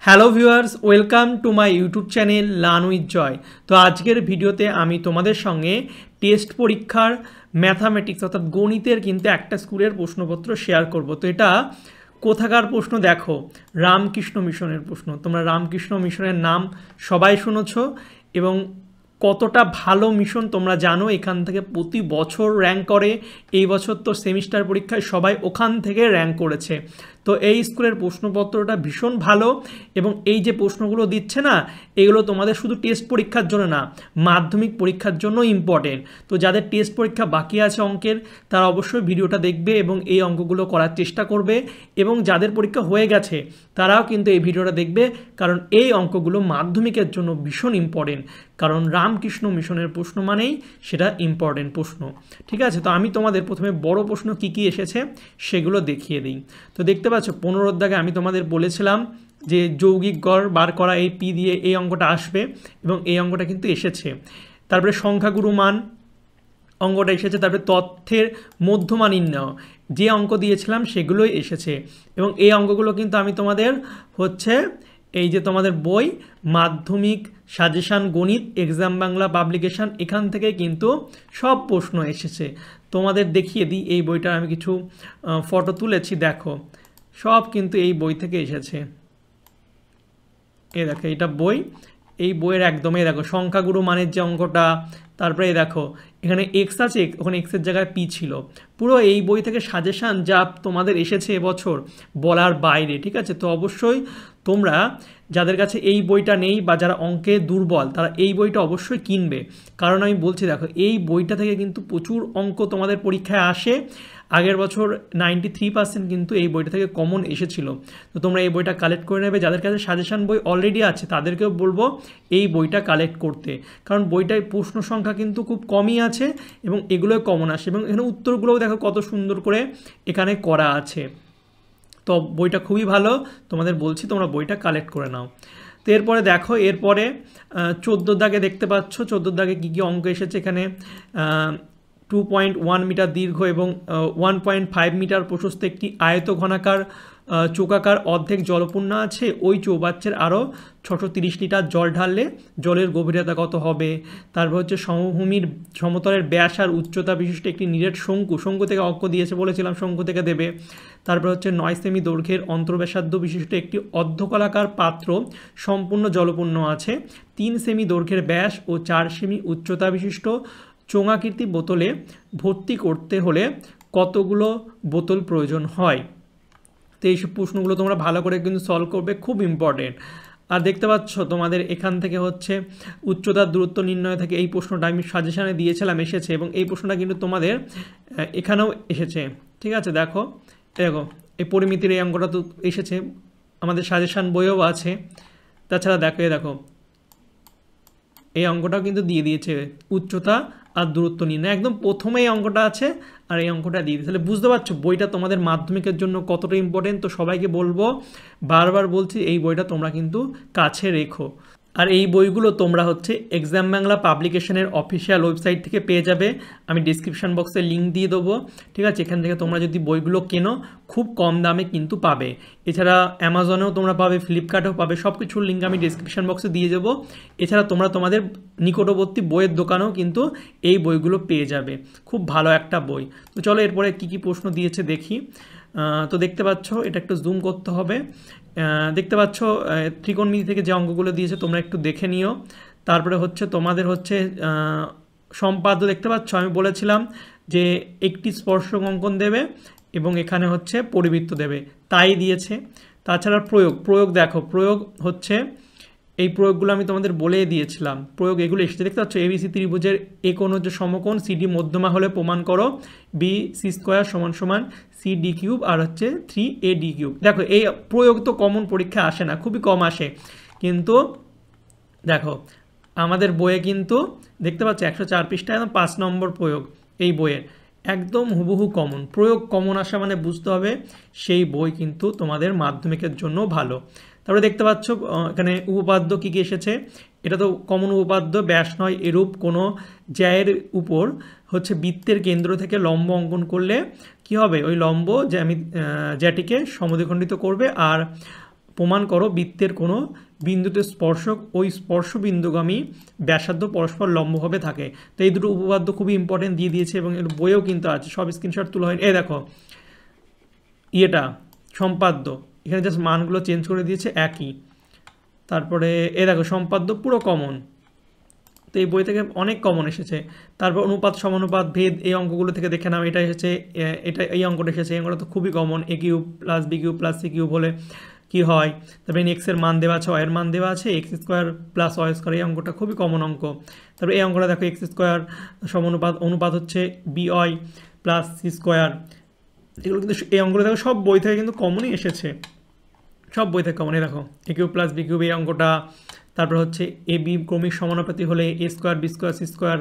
Hello viewers, welcome to my YouTube channel learn with Joy. তো আজকের ভিডিওতে আমি তোমাদের সঙ্গে টেস্ট পরীক্ষার ম্যাথামেটিক্স অর্থাৎ গণিতের কিন্তু একটা স্কুলের প্রশ্নপত্র শেয়ার করব। তো এটা কোথাকার প্রশ্ন দেখো, রামকৃষ্ণ মিশনের প্রশ্ন। তোমরা রামকৃষ্ণ মিশনের নাম সবাই শুনেছ এবং কতটা ভালো মিশন তোমরা জানো। এখান থেকে প্রতি বছর র্যাঙ্ক করে, এই বছর তো সেমিস্টার পরীক্ষায় সবাই ওখান থেকে র্যাঙ্ক করেছে। তো এই স্কুলের প্রশ্নপত্রটা ভীষণ ভালো এবং এই যে প্রশ্নগুলো দিচ্ছে না, এগুলো তোমাদের শুধু টেস্ট পরীক্ষার জন্য না, মাধ্যমিক পরীক্ষার জন্য ইম্পর্টেন্ট। তো যাদের টেস্ট পরীক্ষা বাকি আছে অঙ্কের, তারা অবশ্যই ভিডিওটা দেখবে এবং এই অঙ্কগুলো করার চেষ্টা করবে, এবং যাদের পরীক্ষা হয়ে গেছে তারাও কিন্তু এই ভিডিওটা দেখবে, কারণ এই অঙ্কগুলো মাধ্যমিকের জন্য ভীষণ ইম্পর্টেন্ট। কারণ রামকৃষ্ণ মিশনের প্রশ্ন মানেই সেটা ইম্পর্টেন্ট প্রশ্ন। ঠিক আছে, তো আমি তোমাদের প্রথমে বড় প্রশ্ন কী কী এসেছে সেগুলো দেখিয়ে দিই। তো দেখতে পাচ্ছ 15 দাগে আমি তোমাদের বলেছিলাম যে যৌগিক গড় বার করা, এই পি দিয়ে এই অঙ্কটা আসবে এবং এই অঙ্কটা কিন্তু এসেছে। তারপরে সংখ্যাগুরু মান অঙ্কটা এসেছে। তারপরে তথ্যের মধ্যমা নির্ণয় যে অঙ্ক দিয়েছিলাম সেগুলোই এসেছে। এবং এই অঙ্কগুলো কিন্তু আমি তোমাদের হচ্ছে এই যে তোমাদের বই মাধ্যমিক সাজেশান গণিত এক্সাম বাংলা পাবলিকেশান, এখান থেকে কিন্তু সব প্রশ্ন এসেছে। তোমাদের দেখিয়ে দিই, এই বইটার আমি কিছু ফটো তুলেছি, দেখো সব কিন্তু এই বই থেকে এসেছে। এই দেখো এটা বই, এই বইয়ের একদমই দেখো সংখ্যাগুরু মানের যে অঙ্কটা, তারপরে দেখো এখানে এক্স আছে, ওখানে এক্সের জায়গায় পি ছিল। পুরো এই বই থেকে সাজেশান যা তোমাদের এসেছে এবছর বলার বাইরে। ঠিক আছে, তো অবশ্যই তোমরা যাদের কাছে এই বইটা নেই বা যারা অঙ্কে দুর্বল, তারা এই বইটা অবশ্যই কিনবে। কারণ আমি বলছি দেখো, এই বইটা থেকে কিন্তু প্রচুর অঙ্ক তোমাদের পরীক্ষায় আসে। আগের বছর 93% কিন্তু এই বইটা থেকে কমন এসেছিল। তো তোমরা এই বইটা কালেক্ট করে নেবে। যাদের কাছে সাজেশান বই অলরেডি আছে তাদেরকেও বলবো এই বইটা কালেক্ট করতে, কারণ বইটায় প্রশ্ন সংখ্যা কিন্তু খুব কমই আছে এবং এগুলোই কমন আসে, এবং এখানে উত্তরগুলোও দেখো কত সুন্দর করে এখানে করা আছে। তো বইটা খুবই ভালো, তোমাদের বলছি তোমরা বইটা কালেক্ট করে নাও। তো এরপরে দেখো, এরপরে 14 দাগে দেখতে পাচ্ছ 14 দাগে কী কী অঙ্ক এসেছে। এখানে 2.1 মিটার দীর্ঘ এবং 1.5 মিটার প্রশস্ত একটি আয়তঘনাকার চৌকাকার অর্ধেক জলপূর্ণ আছে। ওই চৌবাচ্চার আরও 630 লিটার জল ঢাললে জলের গভীরতা কত হবে। তারপর হচ্ছে সমভূমির সমতলের ব্যাস আর উচ্চতা বিশিষ্ট একটি নিরেট শঙ্কু থেকে অঙ্ক দিয়েছে, বলেছিলাম শঙ্কু থেকে দেবে। তারপর হচ্ছে 9 সেমি দৈর্ঘ্যের অন্তর্ব্যাসার্ধ বিশিষ্ট একটি অর্ধকলাকার পাত্র সম্পূর্ণ জলপূর্ণ আছে। 3 সেমি দৈর্ঘ্যের ব্যাস ও 4 সেমি উচ্চতা বিশিষ্ট চোঙাকৃতি বোতলে ভর্তি করতে হলে কতগুলো বোতল প্রয়োজন হয়। তো এইসব প্রশ্নগুলো তোমরা ভালো করে কিন্তু সলভ করবে, খুব ইম্পর্টেন্ট। আর দেখতে পাচ্ছ তোমাদের এখান থেকে হচ্ছে উচ্চতার দূরত্ব নির্ণয় থেকে এই প্রশ্নটা আমি সাজেশানে দিয়েছিলাম, এসেছে, এবং এই প্রশ্নটা কিন্তু তোমাদের এখানেও এসেছে। ঠিক আছে, দেখো এই পরিমিতির এই অঙ্কটা তো এসেছে, আমাদের সাজেশান বইও আছে। তাছাড়া দেখো এই অঙ্কটাও কিন্তু দিয়ে দিয়েছে, উচ্চতা আর দূরত্ব নির্ণয় একদম প্রথমে এই অঙ্কটা আছে আর এই অঙ্কটা দিয়ে দিয়েছে। তাহলে বুঝতে পারছো বইটা তোমাদের মাধ্যমিকের জন্য কতটা ইম্পর্টেন্ট। তো সবাইকে বলবো, বারবার বলছি, এই বইটা তোমরা কিন্তু কাছে রেখো। আর এই বইগুলো তোমরা হচ্ছে এক্সাম বাংলা পাবলিকেশনের অফিসিয়াল ওয়েবসাইট থেকে পেয়ে যাবে, আমি ডিসক্রিপশান বক্সে লিঙ্ক দিয়ে দেবো। ঠিক আছে, এখান থেকে তোমরা যদি বইগুলো কেনো খুব কম দামে কিন্তু পাবে। এছাড়া অ্যামাজনেও তোমরা পাবে, ফ্লিপকার্টেও পাবে, সব কিছুর লিঙ্ক আমি ডিসক্রিপশান বক্সে দিয়ে দেবো। এছাড়া তোমরা তোমাদের নিকটবর্তী বইয়ের দোকানেও কিন্তু এই বইগুলো পেয়ে যাবে, খুব ভালো একটা বই। তো চলো এরপরে কী কী প্রশ্ন দিয়েছে দেখি। তো দেখতে পাচ্ছ, এটা একটু জুম করতে হবে। দেখতে পাচ্ছ ত্রিকোণমিতি থেকে যে অঙ্কগুলো দিয়েছে তোমরা একটু দেখে নিও। তারপরে হচ্ছে তোমাদের হচ্ছে সম্পাদ্য দেখতে পাচ্ছ, আমি বলেছিলাম যে একটি স্পর্শক অঙ্কন দেবে এবং এখানে হচ্ছে পরিবৃত্ত দেবে, তাই দিয়েছে। তাছাড়া প্রয়োগ দেখো, প্রয়োগ হচ্ছে এই প্রয়োগগুলো আমি তোমাদের বলে দিয়েছিলাম, প্রয়োগ এগুলো এসেছে। দেখতে পাচ্ছ এবিসি ত্রিভুজের এ কোণ হচ্ছে সমকোণ, সিডি মধ্যমা হলে প্রমাণ করো, বি সি স্কোয়ার সমান সমান সি ডি কিউব আর হচ্ছে 3AD কিউব। দেখো এই প্রয়োগ তো কমন পরীক্ষায় আসে না, খুবই কম আসে, কিন্তু দেখো আমাদের বইয়ে কিন্তু দেখতে পাচ্ছ 104 পৃষ্ঠায় 5 নম্বর প্রয়োগ এই বইয়ের একদম হুবহু কমন। প্রয়োগ কমন আসা মানে বুঝতে হবে সেই বই কিন্তু তোমাদের মাধ্যমিকের জন্য ভালো। তারপরে দেখতে পাচ্ছ এখানে উপপাদ্য কী কী এসেছে। এটা তো কমন উপপাদ্য, ব্যাস নয় এরূপ কোনো জ্যায়ের উপর হচ্ছে বৃত্তের কেন্দ্র থেকে লম্ব অঙ্কন করলে কি হবে, ওই লম্ব জ্যাটিকে সমদ্বিখণ্ডিত করবে আর প্রমাণ করো বৃত্তের কোনো বিন্দুতে স্পর্শক ওই স্পর্শবিন্দুগামী ব্যাসার্ধ পরস্পর লম্বভাবে থাকে। তো এই দুটো উপপাদ্য খুবই ইম্পর্টেন্ট দিয়ে দিয়েছে এবং এর বইয়েও কিন্তু আছে, সব স্ক্রিনশট তোলা হয়নি। এই দেখো ইয়েটা সম্পাদ্য, এখানে জাস্ট মানগুলো চেঞ্জ করে দিয়েছে একই। তারপরে এ দেখো সম্পাদ্য পুরো কমন, তো এই বই থেকে অনেক কমন এসেছে। তারপর অনুপাত সমানুপাত ভেদ এই অঙ্কগুলো থেকে দেখে নাও, এটা এসেছে, এটা এই অঙ্কটা এসেছে, এই অঙ্কটা তো খুবই common. A cube plus b cube plus c cube হলে কী হয়, তারপরে এক্সের মান দেওয়া আছে, ওয়ের মান দেওয়া আছে, x square plus y square, এই অঙ্কটা খুবই কমন অঙ্ক। তারপরে এই অঙ্কটা দেখো এক্স স্কোয়ার সমানুপাত অনুপাত হচ্ছে b y plus c square, এগুলো কিন্তু এই অঙ্কগুলো দেখো সব বই থেকে কিন্তু কমনই এসেছে, সব বই থেকে কমন। এই দেখো a cube plus b cube এই অঙ্কটা। তারপর হচ্ছে এ বি ক্রমিক সমানুপাতি হলে a square b square c square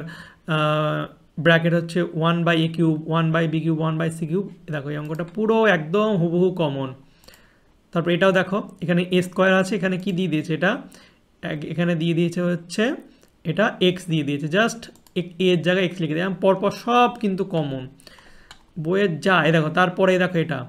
bracket হচ্ছে 1/a cube 1/b cube 1/c cube, দেখো এই অঙ্কটা পুরো একদম হুবহু কমন। তারপর এটাও দেখো এখানে এ স্কোয়ার আছে, এখানে কি দিয়ে দিয়েছে, এটা এখানে দিয়ে দিয়েছে হচ্ছে এটা এক্স দিয়ে দিয়েছে, জাস্ট এর জায়গায় এক্স লিখে দিলাম, পরপর সব কিন্তু কমন বইয়ের যা। এ দেখো তারপরে দেখো এটা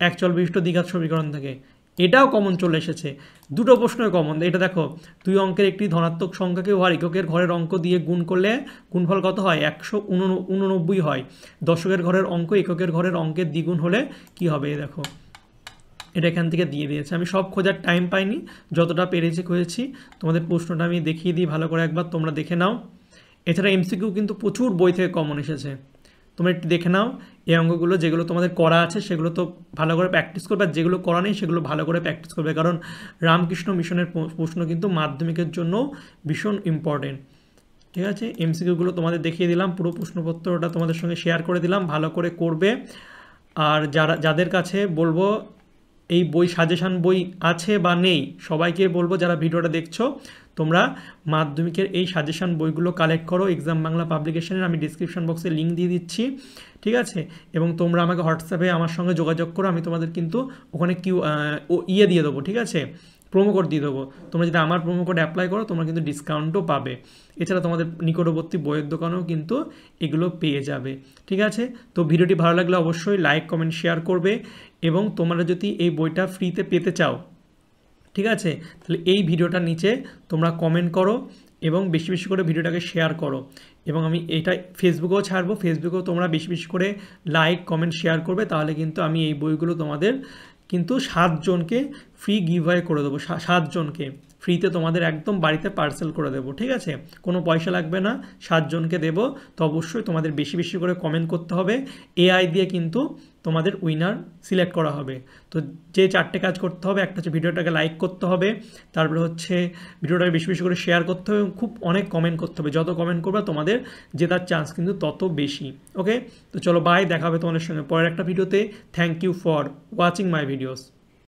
একচল বিশিষ্ট দ্বিঘাত সমীকরণ থেকে, এটাও কমন চলে এসেছে, দুটো প্রশ্নই কমন। এটা দেখো দুই অঙ্কের একটি ধনাত্মক সংখ্যাকে উহার এককের ঘরের অঙ্ক দিয়ে গুণ করলে গুণফল কত হয়, 189 হয়। দশকের ঘরের অঙ্ক এককের ঘরের অঙ্কের দ্বিগুণ হলে কি হবে, দেখো এটা এখান থেকে দিয়ে দিয়েছে। আমি সব খোঁজার টাইম পাইনি, যতটা পেরেছি খুঁজেছি। তোমাদের প্রশ্নটা আমি দেখিয়ে দিই ভালো করে, একবার তোমরা দেখে নাও। এছাড়া এমসিকিউ কিন্তু প্রচুর বই থেকে কমন এসেছে, তোমরা একটু দেখে নাও। এই অঙ্কগুলো যেগুলো তোমাদের করা আছে সেগুলো তো ভালো করে প্র্যাকটিস করবে, আর যেগুলো করা নেই সেগুলো ভালো করে প্র্যাকটিস করবে, কারণ রামকৃষ্ণ মিশনের প্রশ্ন কিন্তু মাধ্যমিকের জন্য ভীষণ ইম্পর্টেন্ট। ঠিক আছে, এমসিকিউগুলো তোমাদের দেখিয়ে দিলাম, পুরো প্রশ্নপত্রটা তোমাদের সঙ্গে শেয়ার করে দিলাম, ভালো করে করবে। আর যাদের কাছে বলবো এই বই সাজেশান বই আছে বা নেই, সবাইকে বলবো যারা ভিডিওটা দেখছো তোমরা মাধ্যমিকের এই সাজেশান বইগুলো কালেক্ট করো এক্সাম বাংলা পাবলিকেশনের, আমি ডিসক্রিপশন বক্সে লিঙ্ক দিয়ে দিচ্ছি, ঠিক আছে। এবং তোমরা আমাকে হোয়াটসঅ্যাপে আমার সঙ্গে যোগাযোগ করো, আমি তোমাদের কিন্তু ওখানে দিয়ে দেবো, ঠিক আছে, প্রোমো কোড দিয়ে দেবো। তোমরা যদি আমার প্রোমো কোড অ্যাপ্লাই করো তোমরা কিন্তু ডিসকাউন্টও পাবে। এছাড়া তোমাদের নিকটবর্তী বইয়ের দোকানেও কিন্তু এগুলো পেয়ে যাবে, ঠিক আছে। তো ভিডিওটি ভালো লাগলে অবশ্যই লাইক কমেন্ট শেয়ার করবে, এবং তোমরা যদি এই বইটা ফ্রিতে পেতে চাও, ঠিক আছে, তাহলে এই ভিডিওটার নিচে তোমরা কমেন্ট করো এবং বেশি বেশি করে ভিডিওটাকে শেয়ার করো। এবং আমি এটা ফেসবুকেও ছাড়বো, ফেসবুকেও তোমরা বেশি বেশি করে লাইক কমেন্ট শেয়ার করবে, তাহলে কিন্তু আমি এই বইগুলো তোমাদের কিন্তু 7 জনকে ফ্রি গিভঅ্যাওয়ে করে দেবো, 7 জনকে ফ্রিতে তোমাদের একদম বাড়িতে পার্সেল করে দেবো, ঠিক আছে, কোনো পয়সা লাগবে না, 7 জনকে দেবো। তো অবশ্যই তোমাদের বেশি বেশি করে কমেন্ট করতে হবে, এআই দিয়ে কিন্তু তোমাদের উইনার সিলেক্ট করা হবে। তো যে 4টে কাজ করতে হবে, একটা হচ্ছে ভিডিওটাকে লাইক করতে হবে, তারপরে হচ্ছে ভিডিওটাকে বেশি বেশি করে শেয়ার করতে হবে, খুব অনেক কমেন্ট করতে হবে, যত কমেন্ট করবে তোমাদের জেতার চান্স কিন্তু তত বেশি। ওকে, তো চলো বাই, দেখা হবে তোমাদের সঙ্গে পরের একটা ভিডিওতে। Thank you for watching my videos.